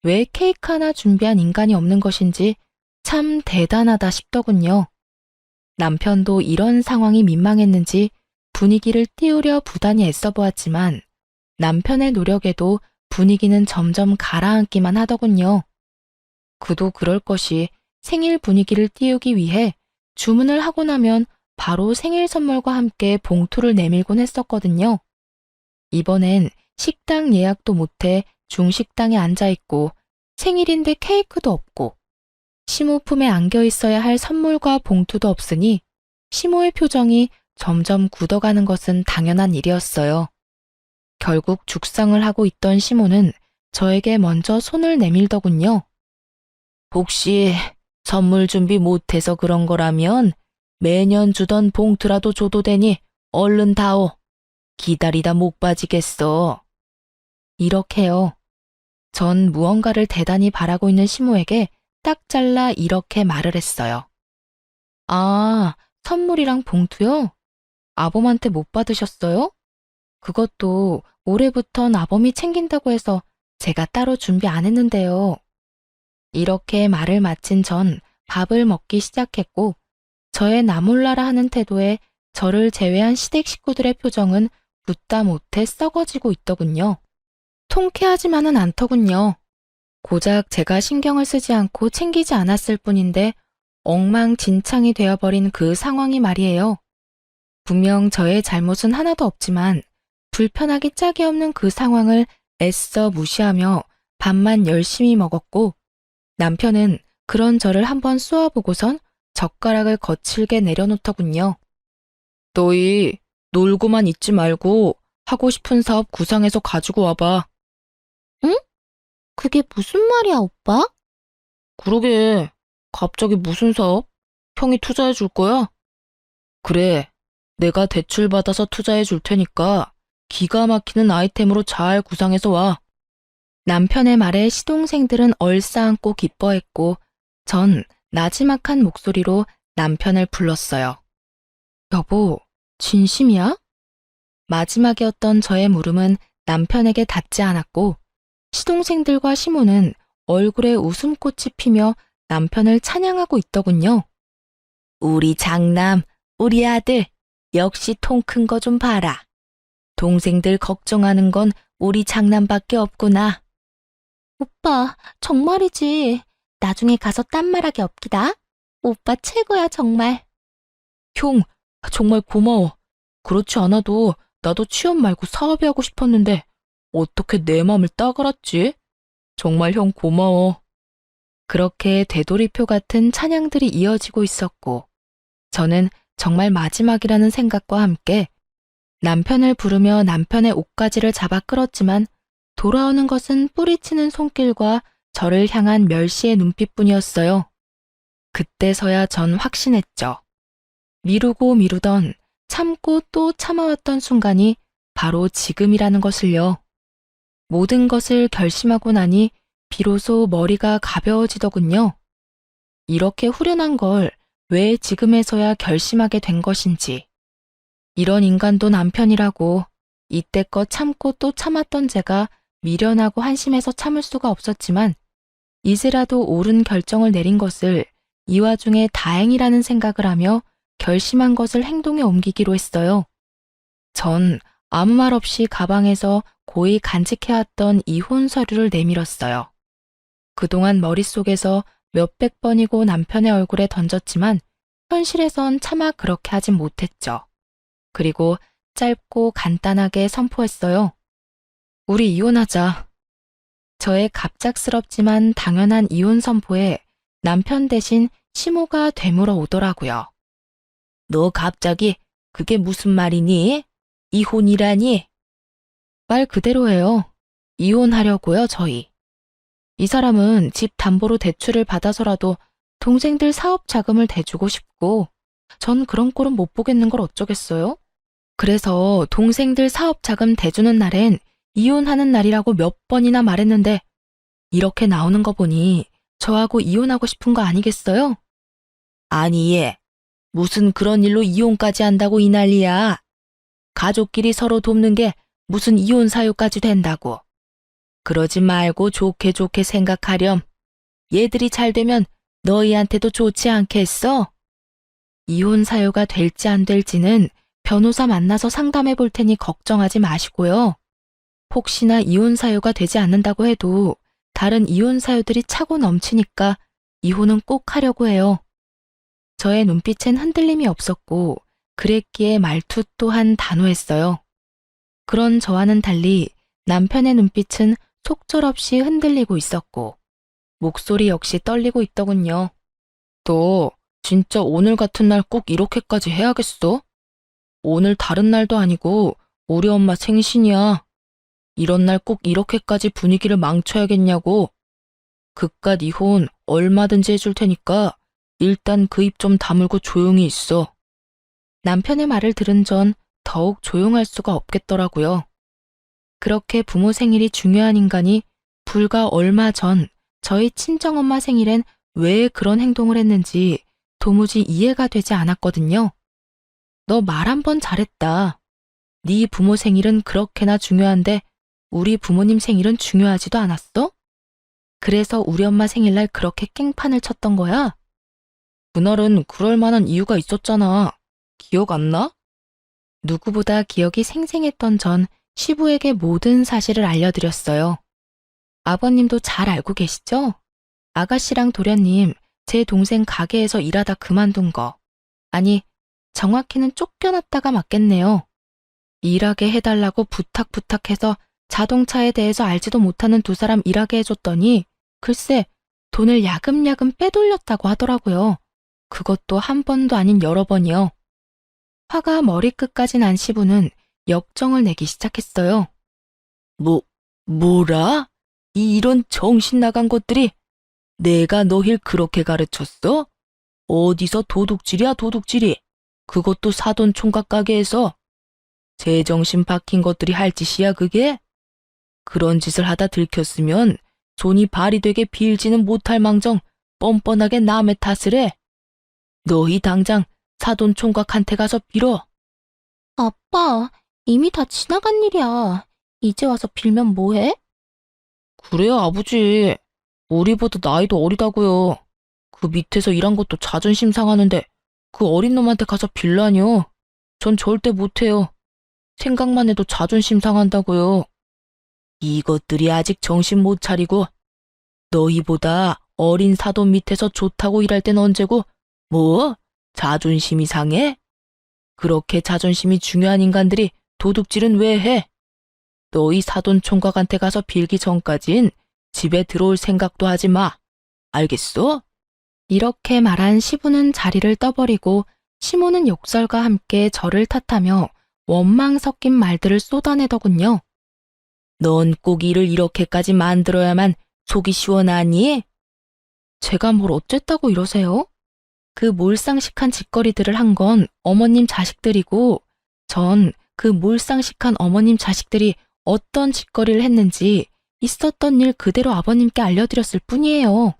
왜 케이크 하나 준비한 인간이 없는 것인지 참 대단하다 싶더군요. 남편도 이런 상황이 민망했는지 분위기를 띄우려 부단히 애써보았지만 남편의 노력에도 분위기는 점점 가라앉기만 하더군요. 그도 그럴 것이 생일 분위기를 띄우기 위해 주문을 하고 나면 바로 생일 선물과 함께 봉투를 내밀곤 했었거든요. 이번엔 식당 예약도 못해 중식당에 앉아있고 생일인데 케이크도 없고 시모 품에 안겨 있어야 할 선물과 봉투도 없으니 시모의 표정이 점점 굳어가는 것은 당연한 일이었어요. 결국 죽상을 하고 있던 시모는 저에게 먼저 손을 내밀더군요. 혹시 선물 준비 못해서 그런 거라면 매년 주던 봉투라도 줘도 되니 얼른 다오. 기다리다 못 빠지겠어. 이렇게요. 전 무언가를 대단히 바라고 있는 시모에게 딱 잘라 이렇게 말을 했어요. 아, 선물이랑 봉투요? 아범한테 못 받으셨어요? 그것도 올해부턴 아범이 챙긴다고 해서 제가 따로 준비 안 했는데요. 이렇게 말을 마친 전 밥을 먹기 시작했고 저의 나몰라라 하는 태도에 저를 제외한 시댁 식구들의 표정은 붓다 못해 썩어지고 있더군요. 통쾌하지만은 않더군요. 고작 제가 신경을 쓰지 않고 챙기지 않았을 뿐인데 엉망진창이 되어버린 그 상황이 말이에요. 분명 저의 잘못은 하나도 없지만 불편하기 짝이 없는 그 상황을 애써 무시하며 밥만 열심히 먹었고 남편은 그런 저를 한번 쏘아보고선 젓가락을 거칠게 내려놓더군요. 너희 놀고만 있지 말고 하고 싶은 사업 구상해서 가지고 와봐. 응? 그게 무슨 말이야, 오빠? 그러게. 갑자기 무슨 사업? 형이 투자해 줄 거야? 그래. 내가 대출 받아서 투자해 줄 테니까 기가 막히는 아이템으로 잘 구상해서 와. 남편의 말에 시동생들은 얼싸안고 기뻐했고 전 나지막한 목소리로 남편을 불렀어요. 여보, 진심이야? 마지막이었던 저의 물음은 남편에게 닿지 않았고 시동생들과 시모는 얼굴에 웃음꽃이 피며 남편을 찬양하고 있더군요. 우리 장남, 우리 아들, 역시 통 큰 거 좀 봐라. 동생들 걱정하는 건 우리 장남밖에 없구나. 오빠, 정말이지. 나중에 가서 딴 말하기 없기다. 오빠 최고야, 정말. 형, 정말 고마워. 그렇지 않아도 나도 취업 말고 사업이 하고 싶었는데 어떻게 내 맘을 딱 알았지? 정말 형 고마워. 그렇게 되돌이표 같은 찬양들이 이어지고 있었고 저는 정말 마지막이라는 생각과 함께 남편을 부르며 남편의 옷가지를 잡아 끌었지만 돌아오는 것은 뿌리치는 손길과 저를 향한 멸시의 눈빛뿐이었어요. 그때서야 전 확신했죠. 미루고 미루던 참고 또 참아왔던 순간이 바로 지금이라는 것을요. 모든 것을 결심하고 나니 비로소 머리가 가벼워지더군요. 이렇게 후련한 걸 왜 지금에서야 결심하게 된 것인지. 이런 인간도 남편이라고 이때껏 참고 또 참았던 제가 미련하고 한심해서 참을 수가 없었지만 이제라도 옳은 결정을 내린 것을 이 와중에 다행이라는 생각을 하며 결심한 것을 행동에 옮기기로 했어요. 전 아무 말 없이 가방에서 고이 간직해왔던 이혼 서류를 내밀었어요. 그동안 머릿속에서 몇백 번이고 남편의 얼굴에 던졌지만 현실에선 차마 그렇게 하진 못했죠. 그리고 짧고 간단하게 선포했어요. 우리 이혼하자. 저의 갑작스럽지만 당연한 이혼 선포에 남편 대신 시모가 되물어 오더라고요. 너 갑자기 그게 무슨 말이니? 이혼이라니? 말 그대로예요. 이혼하려고요, 저희. 이 사람은 집 담보로 대출을 받아서라도 동생들 사업 자금을 대주고 싶고 전 그런 꼴은 못 보겠는 걸 어쩌겠어요? 그래서 동생들 사업 자금 대주는 날엔 이혼하는 날이라고 몇 번이나 말했는데 이렇게 나오는 거 보니 저하고 이혼하고 싶은 거 아니겠어요? 아니 얘, 무슨 그런 일로 이혼까지 한다고 이 난리야. 가족끼리 서로 돕는 게 무슨 이혼 사유까지 된다고. 그러지 말고 좋게 좋게 생각하렴. 얘들이 잘 되면 너희한테도 좋지 않겠어? 이혼 사유가 될지 안 될지는 변호사 만나서 상담해 볼 테니 걱정하지 마시고요. 혹시나 이혼 사유가 되지 않는다고 해도 다른 이혼 사유들이 차고 넘치니까 이혼은 꼭 하려고 해요. 저의 눈빛엔 흔들림이 없었고 그랬기에 말투 또한 단호했어요. 그런 저와는 달리 남편의 눈빛은 속절없이 흔들리고 있었고 목소리 역시 떨리고 있더군요. 너 진짜 오늘 같은 날 꼭 이렇게까지 해야겠어? 오늘 다른 날도 아니고 우리 엄마 생신이야. 이런 날 꼭 이렇게까지 분위기를 망쳐야겠냐고. 그깟 이혼 얼마든지 해줄 테니까 일단 그 입 좀 다물고 조용히 있어. 남편의 말을 들은 전 더욱 조용할 수가 없겠더라고요. 그렇게 부모 생일이 중요한 인간이 불과 얼마 전 저희 친정엄마 생일엔 왜 그런 행동을 했는지 도무지 이해가 되지 않았거든요. 너 말 한 번 잘했다. 네 부모 생일은 그렇게나 중요한데 우리 부모님 생일은 중요하지도 않았어? 그래서 우리 엄마 생일날 그렇게 깽판을 쳤던 거야? 그날은 그럴 만한 이유가 있었잖아. 기억 안 나? 누구보다 기억이 생생했던 전 시부에게 모든 사실을 알려드렸어요. 아버님도 잘 알고 계시죠? 아가씨랑 도련님, 제 동생 가게에서 일하다 그만둔 거. 아니, 정확히는 쫓겨났다가 맞겠네요. 일하게 해달라고 부탁해서 자동차에 대해서 알지도 못하는 두 사람 일하게 해줬더니 글쎄 돈을 야금야금 빼돌렸다고 하더라고요. 그것도 한 번도 아닌 여러 번이요. 화가 머리끝까지 난 시부는 역정을 내기 시작했어요. 뭐라? 이런 정신 나간 것들이 내가 너힐 그렇게 가르쳤어? 어디서 도둑질이야 도둑질이. 그것도 사돈 총각 가게에서. 제정신 박힌 것들이 할 짓이야 그게? 그런 짓을 하다 들켰으면 손이 발이 되게 빌지는 못할 망정 뻔뻔하게 남의 탓을 해. 너희 당장 사돈 총각한테 가서 빌어. 아빠, 이미 다 지나간 일이야. 이제 와서 빌면 뭐해? 그래요, 아버지. 우리보다 나이도 어리다고요. 그 밑에서 일한 것도 자존심 상하는데 그 어린 놈한테 가서 빌라뇨. 전 절대 못해요. 생각만 해도 자존심 상한다고요. 이것들이 아직 정신 못 차리고 너희보다 어린 사돈 밑에서 좋다고 일할 땐 언제고 뭐? 자존심이 상해? 그렇게 자존심이 중요한 인간들이 도둑질은 왜 해? 너희 사돈 총각한테 가서 빌기 전까진 집에 들어올 생각도 하지 마. 알겠어? 이렇게 말한 시부는 자리를 떠버리고 시모는 욕설과 함께 저를 탓하며 원망 섞인 말들을 쏟아내더군요. 넌 꼭 일을 이렇게까지 만들어야만 속이 시원하니? 제가 뭘 어쨌다고 이러세요? 그 몰상식한 짓거리들을 한 건 어머님 자식들이고 전 그 몰상식한 어머님 자식들이 어떤 짓거리를 했는지 있었던 일 그대로 아버님께 알려드렸을 뿐이에요.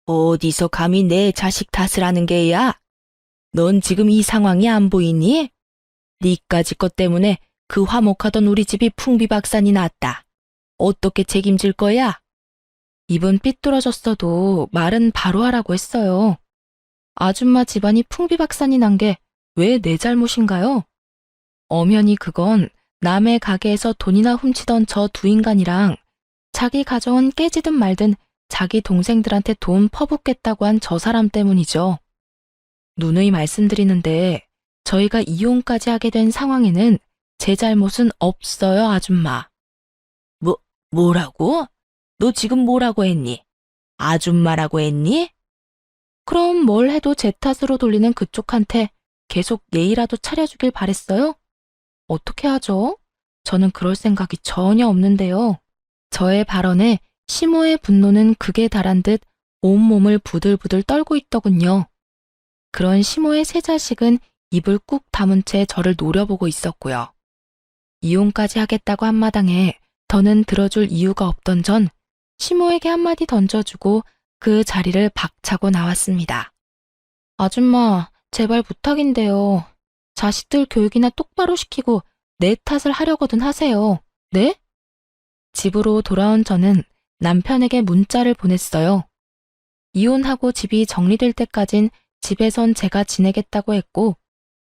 어디서 감히 내 자식 탓을 하는 게야? 넌 지금 이 상황이 안 보이니? 니까지 것 때문에 그 화목하던 우리 집이 풍비박산이 났다. 어떻게 책임질 거야? 입은 삐뚤어졌어도 말은 바로 하라고 했어요. 아줌마 집안이 풍비박산이 난 게 왜 내 잘못인가요? 엄연히 그건 남의 가게에서 돈이나 훔치던 저 두 인간이랑 자기 가정은 깨지든 말든 자기 동생들한테 돈 퍼붓겠다고 한 저 사람 때문이죠. 누누이 말씀드리는데 저희가 이혼까지 하게 된 상황에는 제 잘못은 없어요, 아줌마. 뭐라고? 너 지금 뭐라고 했니? 아줌마라고 했니? 그럼 뭘 해도 제 탓으로 돌리는 그쪽한테 계속 예의라도 차려주길 바랬어요? 어떻게 하죠? 저는 그럴 생각이 전혀 없는데요. 저의 발언에 시모의 분노는 극에 달한 듯 온몸을 부들부들 떨고 있더군요. 그런 시모의 세 자식은 입을 꾹 다문 채 저를 노려보고 있었고요. 이혼까지 하겠다고 한 마당에 더는 들어줄 이유가 없던 전 시모에게 한마디 던져주고 그 자리를 박차고 나왔습니다. 아줌마, 제발 부탁인데요. 자식들 교육이나 똑바로 시키고 내 탓을 하려거든 하세요. 네? 집으로 돌아온 저는 남편에게 문자를 보냈어요. 이혼하고 집이 정리될 때까진 집에선 제가 지내겠다고 했고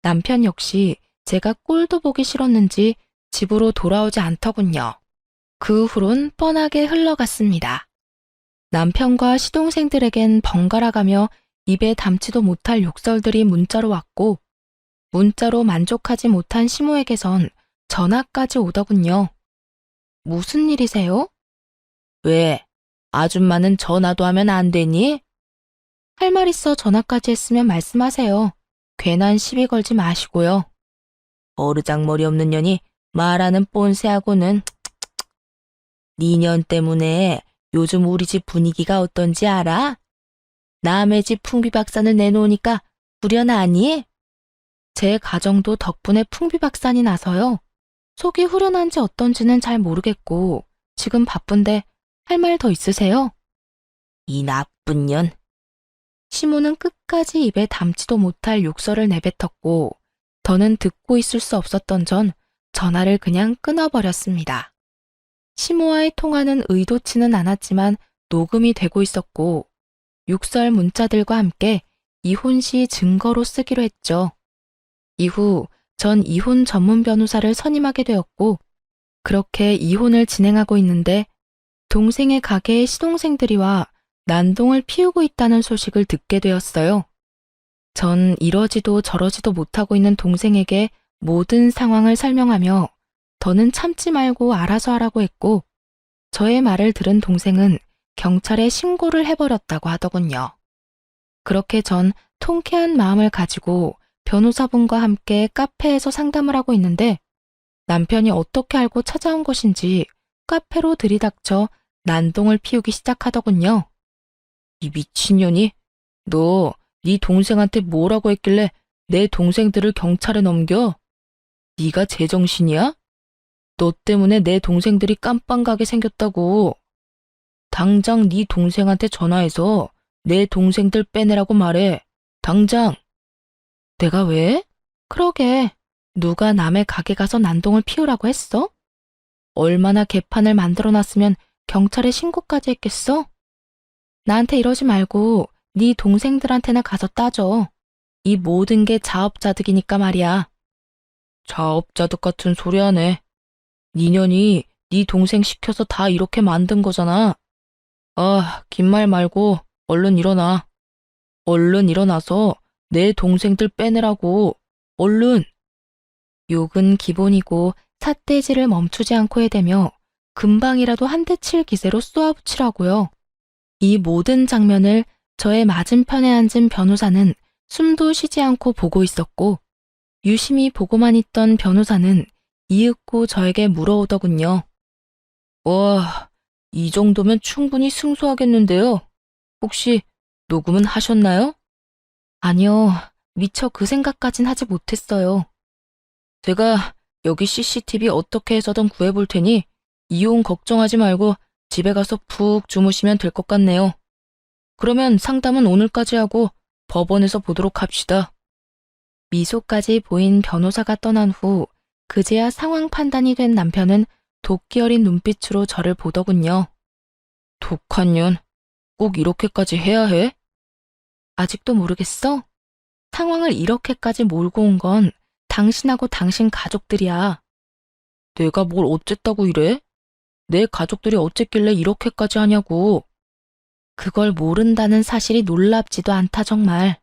남편 역시 제가 꼴도 보기 싫었는지 집으로 돌아오지 않더군요. 그 후론 뻔하게 흘러갔습니다. 남편과 시동생들에겐 번갈아가며 입에 담지도 못할 욕설들이 문자로 왔고 문자로 만족하지 못한 시모에게선 전화까지 오더군요. 무슨 일이세요? 왜? 아줌마는 전화도 하면 안 되니? 할 말 있어 전화까지 했으면 말씀하세요. 괜한 시비 걸지 마시고요. 버르장머리 없는 년이 말하는 뻔세하고는 니년 때문에 요즘 우리 집 분위기가 어떤지 알아? 남의 집 풍비박산을 내놓으니까 후련하니? 제 가정도 덕분에 풍비박산이 나서요. 속이 후련한지 어떤지는 잘 모르겠고 지금 바쁜데 할 말 더 있으세요? 이 나쁜 년. 시모는 끝까지 입에 담지도 못할 욕설을 내뱉었고 더는 듣고 있을 수 없었던 전 전화를 그냥 끊어버렸습니다. 시모와의 통화는 의도치는 않았지만 녹음이 되고 있었고 욕설 문자들과 함께 이혼 시 증거로 쓰기로 했죠. 이후 전 이혼 전문 변호사를 선임하게 되었고 그렇게 이혼을 진행하고 있는데 동생의 가게의 시동생들이와 난동을 피우고 있다는 소식을 듣게 되었어요. 전 이러지도 저러지도 못하고 있는 동생에게 모든 상황을 설명하며 더는 참지 말고 알아서 하라고 했고 저의 말을 들은 동생은 경찰에 신고를 해버렸다고 하더군요. 그렇게 전 통쾌한 마음을 가지고 변호사분과 함께 카페에서 상담을 하고 있는데 남편이 어떻게 알고 찾아온 것인지 카페로 들이닥쳐 난동을 피우기 시작하더군요. 이 미친년이? 너 네 동생한테 뭐라고 했길래 내 동생들을 경찰에 넘겨? 네가 제정신이야? 너 때문에 내 동생들이 깜빵 가게 생겼다고. 당장 네 동생한테 전화해서 내 동생들 빼내라고 말해. 당장. 내가 왜? 그러게. 누가 남의 가게 가서 난동을 피우라고 했어? 얼마나 개판을 만들어놨으면 경찰에 신고까지 했겠어? 나한테 이러지 말고 네 동생들한테나 가서 따져. 이 모든 게 자업자득이니까 말이야. 자업자득 같은 소리 하네. 니년이 네 동생 시켜서 다 이렇게 만든 거잖아. 아, 긴 말 말고 얼른 일어나. 얼른 일어나서 내 동생들 빼내라고. 얼른. 욕은 기본이고 삿대질을 멈추지 않고 해대며 금방이라도 한 대 칠 기세로 쏘아붙이라고요. 이 모든 장면을 저의 맞은편에 앉은 변호사는 숨도 쉬지 않고 보고 있었고 유심히 보고만 있던 변호사는 이윽고 저에게 물어오더군요. 와, 이 정도면 충분히 승소하겠는데요. 혹시 녹음은 하셨나요? 아니요, 미처 그 생각까진 하지 못했어요. 제가 여기 CCTV 어떻게 해서든 구해볼 테니 이혼 걱정하지 말고 집에 가서 푹 주무시면 될 것 같네요. 그러면 상담은 오늘까지 하고 법원에서 보도록 합시다. 미소까지 보인 변호사가 떠난 후 그제야 상황 판단이 된 남편은 도끼 어린 눈빛으로 저를 보더군요. 독한 년, 꼭 이렇게까지 해야 해? 아직도 모르겠어? 상황을 이렇게까지 몰고 온 건 당신하고 당신 가족들이야. 내가 뭘 어쨌다고 이래? 내 가족들이 어쨌길래 이렇게까지 하냐고. 그걸 모른다는 사실이 놀랍지도 않다 정말.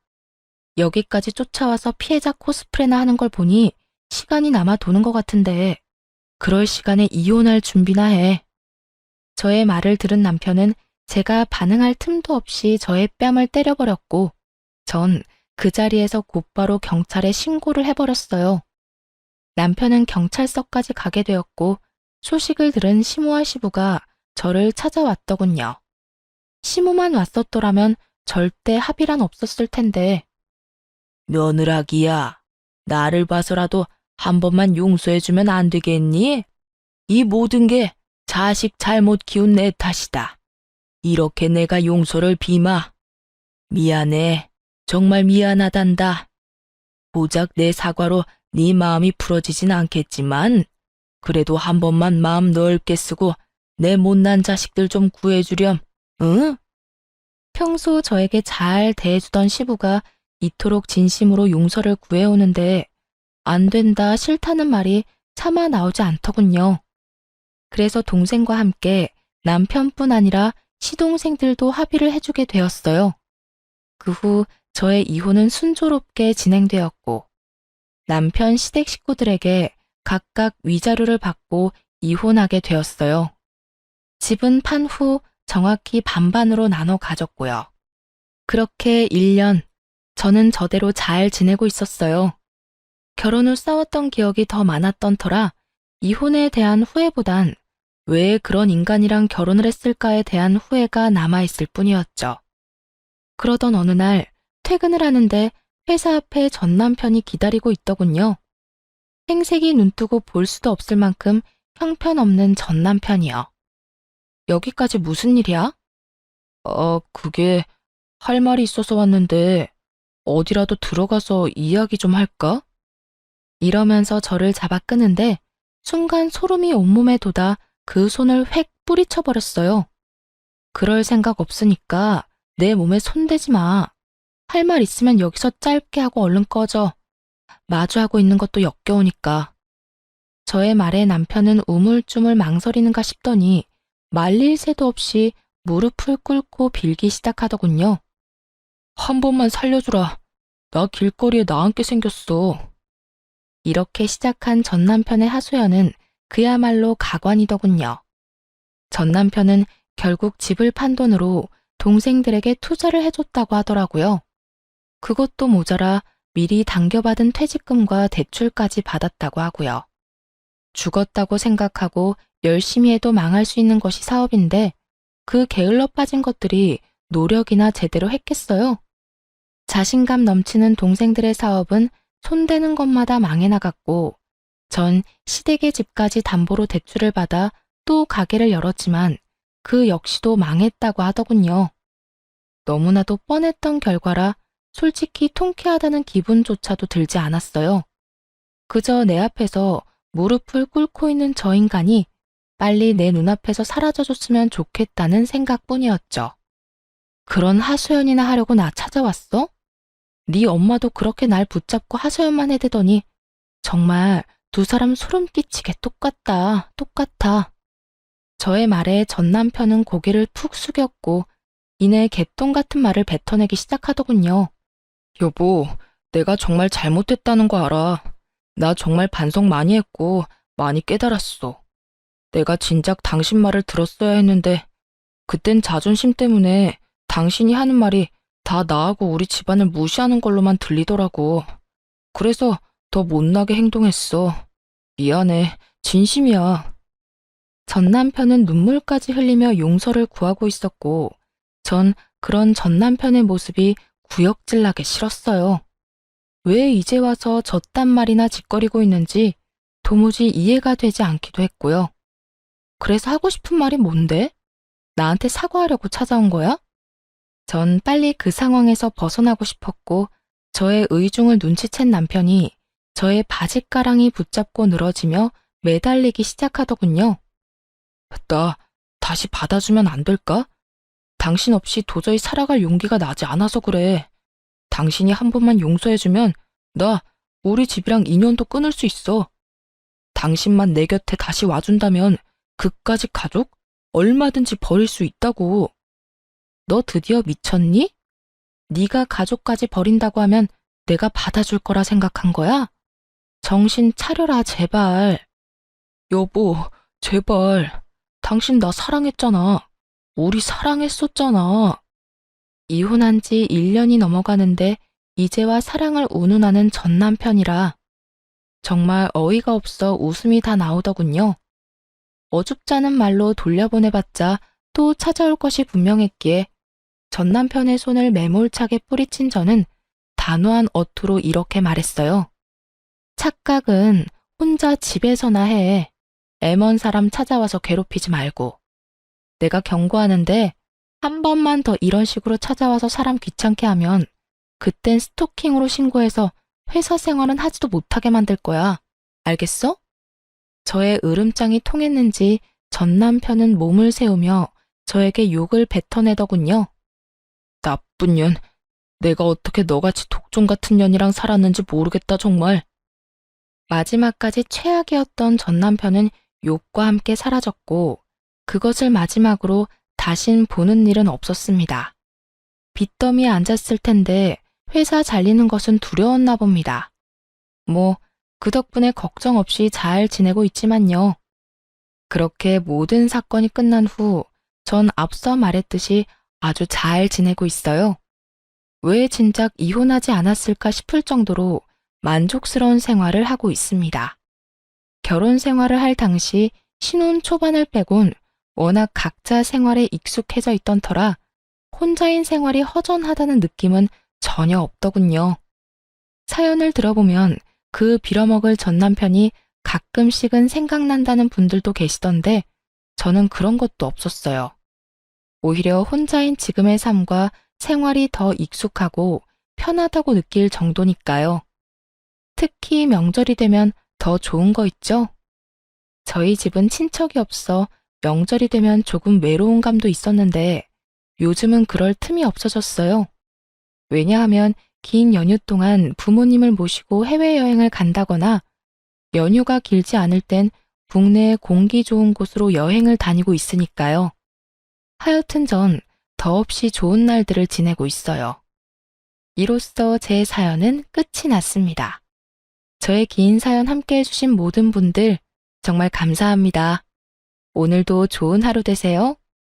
여기까지 쫓아와서 피해자 코스프레나 하는 걸 보니 시간이 남아 도는 것 같은데 그럴 시간에 이혼할 준비나 해. 저의 말을 들은 남편은 제가 반응할 틈도 없이 저의 뺨을 때려버렸고 전 그 자리에서 곧바로 경찰에 신고를 해버렸어요. 남편은 경찰서까지 가게 되었고 소식을 들은 시모와 시부가 저를 찾아왔더군요. 시모만 왔었더라면 절대 합의란 없었을 텐데. 며느라기야, 나를 봐서라도 한 번만 용서해주면 안 되겠니? 이 모든 게 자식 잘못 키운 내 탓이다. 이렇게 내가 용서를 비마. 미안해. 정말 미안하단다. 고작 내 사과로 네 마음이 풀어지진 않겠지만 그래도 한 번만 마음 넓게 쓰고 내 못난 자식들 좀 구해주렴. 응? 평소 저에게 잘 대해주던 시부가 이토록 진심으로 용서를 구해오는데 안 된다 싫다는 말이 차마 나오지 않더군요. 그래서 동생과 함께 남편뿐 아니라 시동생들도 합의를 해주게 되었어요. 그 후 저의 이혼은 순조롭게 진행되었고 남편 시댁 식구들에게 각각 위자료를 받고 이혼하게 되었어요. 집은 판 후 정확히 반반으로 나눠 가졌고요. 그렇게 1년 저는 저대로 잘 지내고 있었어요. 결혼 후 싸웠던 기억이 더 많았던 터라 이혼에 대한 후회보단 왜 그런 인간이랑 결혼을 했을까에 대한 후회가 남아있을 뿐이었죠. 그러던 어느 날 퇴근을 하는데 회사 앞에 전 남편이 기다리고 있더군요. 생색이 눈뜨고 볼 수도 없을 만큼 형편없는 전 남편이요. 여기까지 무슨 일이야? 그게 할 말이 있어서 왔는데 어디라도 들어가서 이야기 좀 할까? 이러면서 저를 잡아 끄는데 순간 소름이 온몸에 돋아 그 손을 획 뿌리쳐버렸어요. 그럴 생각 없으니까 내 몸에 손대지 마. 할 말 있으면 여기서 짧게 하고 얼른 꺼져. 마주하고 있는 것도 역겨우니까. 저의 말에 남편은 우물쭈물 망설이는가 싶더니 말릴 새도 없이 무릎을 꿇고 빌기 시작하더군요. 한 번만 살려주라. 나 길거리에 나앉게 생겼어. 이렇게 시작한 전 남편의 하소연은 그야말로 가관이더군요. 전 남편은 결국 집을 판 돈으로 동생들에게 투자를 해줬다고 하더라고요. 그것도 모자라 미리 당겨받은 퇴직금과 대출까지 받았다고 하고요. 죽었다고 생각하고 열심히 해도 망할 수 있는 것이 사업인데 그 게을러 빠진 것들이 노력이나 제대로 했겠어요? 자신감 넘치는 동생들의 사업은 손대는 것마다 망해 나갔고 전 시댁의 집까지 담보로 대출을 받아 또 가게를 열었지만 그 역시도 망했다고 하더군요. 너무나도 뻔했던 결과라 솔직히 통쾌하다는 기분조차도 들지 않았어요. 그저 내 앞에서 무릎을 꿇고 있는 저 인간이 빨리 내 눈앞에서 사라져줬으면 좋겠다는 생각뿐이었죠. 그런 하소연이나 하려고 나 찾아왔어? 네 엄마도 그렇게 날 붙잡고 하소연만 해대더니 정말 두 사람 소름 끼치게 똑같다, 똑같아. 저의 말에 전 남편은 고개를 푹 숙였고 이내 개똥 같은 말을 뱉어내기 시작하더군요. 여보, 내가 정말 잘못했다는 거 알아. 나 정말 반성 많이 했고 많이 깨달았어. 내가 진작 당신 말을 들었어야 했는데 그땐 자존심 때문에 당신이 하는 말이 다 나하고 우리 집안을 무시하는 걸로만 들리더라고. 그래서 더 못나게 행동했어. 미안해. 진심이야. 전 남편은 눈물까지 흘리며 용서를 구하고 있었고 전 그런 전 남편의 모습이 구역질나게 싫었어요. 왜 이제 와서 저딴 말이나 짓거리고 있는지 도무지 이해가 되지 않기도 했고요. 그래서 하고 싶은 말이 뭔데? 나한테 사과하려고 찾아온 거야? 전 빨리 그 상황에서 벗어나고 싶었고 저의 의중을 눈치챈 남편이 저의 바짓가랑이 붙잡고 늘어지며 매달리기 시작하더군요. 나 다시 받아주면 안 될까? 당신 없이 도저히 살아갈 용기가 나지 않아서 그래. 당신이 한 번만 용서해주면 나 우리 집이랑 인연도 끊을 수 있어. 당신만 내 곁에 다시 와준다면 그까짓 가족 얼마든지 버릴 수 있다고. 너 드디어 미쳤니? 네가 가족까지 버린다고 하면 내가 받아줄 거라 생각한 거야? 정신 차려라 제발. 여보, 제발. 당신 나 사랑했잖아. 우리 사랑했었잖아. 이혼한 지 1년이 넘어가는데 이제와 사랑을 운운하는 전 남편이라 정말 어이가 없어 웃음이 다 나오더군요. 어줍잖은 말로 돌려보내봤자 또 찾아올 것이 분명했기에 전 남편의 손을 매몰차게 뿌리친 저는 단호한 어투로 이렇게 말했어요. 착각은 혼자 집에서나 해. 애먼 사람 찾아와서 괴롭히지 말고. 내가 경고하는데 한 번만 더 이런 식으로 찾아와서 사람 귀찮게 하면 그땐 스토킹으로 신고해서 회사 생활은 하지도 못하게 만들 거야. 알겠어? 저의 으름장이 통했는지 전 남편은 몸을 세우며 저에게 욕을 뱉어내더군요. 나쁜 년, 내가 어떻게 너같이 독종 같은 년이랑 살았는지 모르겠다 정말. 마지막까지 최악이었던 전 남편은 욕과 함께 사라졌고 그것을 마지막으로 다신 보는 일은 없었습니다. 빚더미에 앉았을 텐데 회사 잘리는 것은 두려웠나 봅니다. 그 덕분에 걱정 없이 잘 지내고 있지만요. 그렇게 모든 사건이 끝난 후 전 앞서 말했듯이 아주 잘 지내고 있어요. 왜 진작 이혼하지 않았을까 싶을 정도로 만족스러운 생활을 하고 있습니다. 결혼 생활을 할 당시 신혼 초반을 빼곤 워낙 각자 생활에 익숙해져 있던 터라 혼자인 생활이 허전하다는 느낌은 전혀 없더군요. 사연을 들어보면 그 빌어먹을 전 남편이 가끔씩은 생각난다는 분들도 계시던데 저는 그런 것도 없었어요. 오히려 혼자인 지금의 삶과 생활이 더 익숙하고 편하다고 느낄 정도니까요. 특히 명절이 되면 더 좋은 거 있죠? 저희 집은 친척이 없어 명절이 되면 조금 외로운 감도 있었는데 요즘은 그럴 틈이 없어졌어요. 왜냐하면 긴 연휴 동안 부모님을 모시고 해외여행을 간다거나 연휴가 길지 않을 땐 국내의 공기 좋은 곳으로 여행을 다니고 있으니까요. 하여튼 전 더없이 좋은 날들을 지내고 있어요. 이로써 제 사연은 끝이 났습니다. 저의 긴 사연 함께 해주신 모든 분들 정말 감사합니다. 오늘도 좋은 하루 되세요.